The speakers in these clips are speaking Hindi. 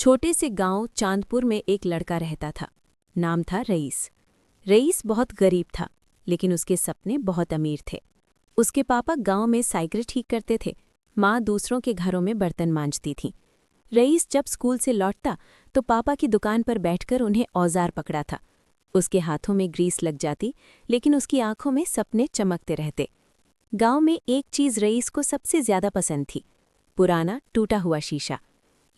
छोटे से गांव चांदपुर में एक लड़का रहता था। नाम था रईस। रईस बहुत गरीब था, लेकिन उसके सपने बहुत अमीर थे। उसके पापा गांव में साइकिल ठीक करते थे, माँ दूसरों के घरों में बर्तन मांजती थी। रईस जब स्कूल से लौटता तो पापा की दुकान पर बैठकर उन्हें औजार पकड़ा था। उसके हाथों में ग्रीस लग जाती, लेकिन उसकी आंखों में सपने चमकते रहते। गांव में एक चीज़ रईस को सबसे ज्यादा पसंद थी, पुराना टूटा हुआ शीशा।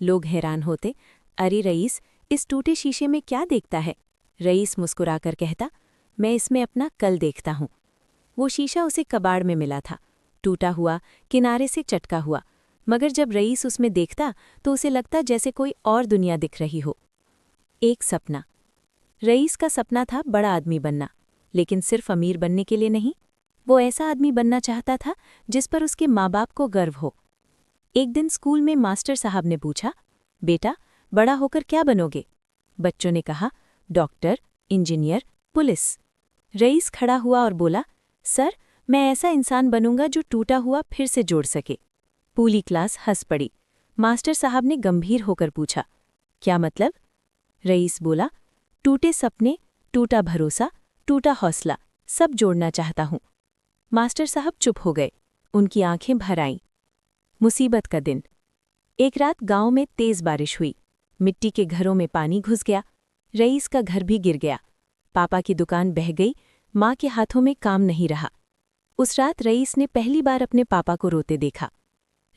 लोग हैरान होते, अरे रईस, इस टूटे शीशे में क्या देखता है? रईस मुस्कुराकर कहता, मैं इसमें अपना कल देखता हूँ। वो शीशा उसे कबाड़ में मिला था, टूटा हुआ, किनारे से चटका हुआ, मगर जब रईस उसमें देखता तो उसे लगता जैसे कोई और दुनिया दिख रही हो। एक सपना। रईस का सपना था बड़ा आदमी बनना, लेकिन सिर्फ अमीर बनने के लिए नहीं। वो ऐसा आदमी बनना चाहता था जिस पर उसके माँ बाप को गर्व हो। एक दिन स्कूल में मास्टर साहब ने पूछा, बेटा, बड़ा होकर क्या बनोगे? बच्चों ने कहा, डॉक्टर, इंजीनियर, पुलिस। रईस खड़ा हुआ और बोला, सर, मैं ऐसा इंसान बनूंगा जो टूटा हुआ फिर से जोड़ सके। पूरी क्लास हंस पड़ी। मास्टर साहब ने गंभीर होकर पूछा, क्या मतलब? रईस बोला, टूटे सपने, टूटा भरोसा, टूटा हौसला, सब जोड़ना चाहता हूं। मास्टर साहब चुप हो गए, उनकी आंखें भर आईं। मुसीबत का दिन। एक रात गांव में तेज बारिश हुई। मिट्टी के घरों में पानी घुस गया। रईस का घर भी गिर गया। पापा की दुकान बह गई। माँ के हाथों में काम नहीं रहा। उस रात रईस ने पहली बार अपने पापा को रोते देखा।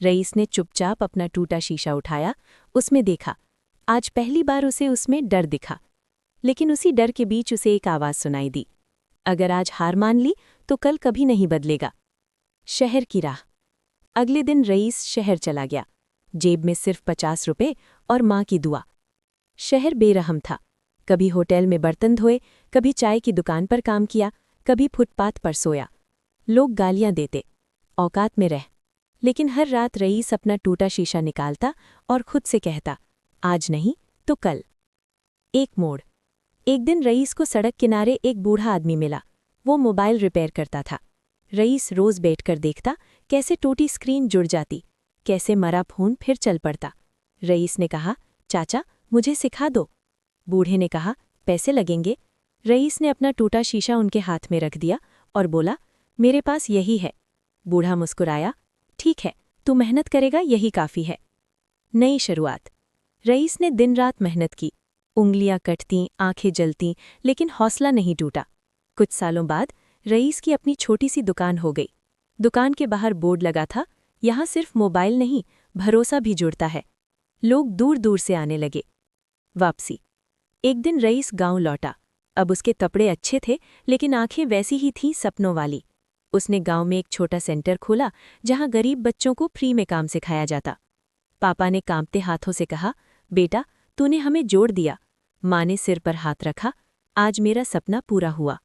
रईस ने चुपचाप अपना टूटा शीशा उठाया, उसमें देखा। आज पहली बार उसे उसमें डर दिखा, लेकिन उसी डर के बीच उसे एक आवाज़ सुनाई दी, अगर आज हार मान ली तो कल कभी नहीं बदलेगा। शहर की राह। अगले दिन रईस शहर चला गया, जेब में सिर्फ 50 रुपए और माँ की दुआ। शहर बेरहम था। कभी होटल में बर्तन धोए, कभी चाय की दुकान पर काम किया, कभी फुटपाथ पर सोया। लोग गालियां देते, औकात में रह। लेकिन हर रात रईस अपना टूटा शीशा निकालता और खुद से कहता, आज नहीं तो कल। एक मोड़। एक दिन रईस को सड़क किनारे एक बूढ़ा आदमी मिला। वो मोबाइल रिपेयर करता था। रईस रोज बैठकर देखता कैसे टूटी स्क्रीन जुड़ जाती, कैसे मरा फोन फिर चल पड़ता। रईस ने कहा, चाचा, मुझे सिखा दो। बूढ़े ने कहा, पैसे लगेंगे। रईस ने अपना टूटा शीशा उनके हाथ में रख दिया और बोला, मेरे पास यही है। बूढ़ा मुस्कुराया, ठीक है, तू मेहनत करेगा, यही काफ़ी है। नई शुरुआत। रईस ने दिन रात मेहनत की। उंगलियां कटतीं, आंखें जलतीं, लेकिन हौसला नहीं टूटा। कुछ सालों बाद रईस की अपनी छोटी सी दुकान हो गई। दुकान के बाहर बोर्ड लगा था, यहाँ सिर्फ मोबाइल नहीं, भरोसा भी जुड़ता है। लोग दूर दूर से आने लगे। वापसी। एक दिन रईस गांव लौटा। अब उसके कपड़े अच्छे थे, लेकिन आंखें वैसी ही थीं, सपनों वाली। उसने गांव में एक छोटा सेंटर खोला, जहां गरीब बच्चों को फ्री में काम सिखाया जाता। पापा ने कांपते हाथों से कहा, बेटा, तूने हमें जोड़ दिया। माँ ने सिर पर हाथ रखा, आज मेरा सपना पूरा हुआ।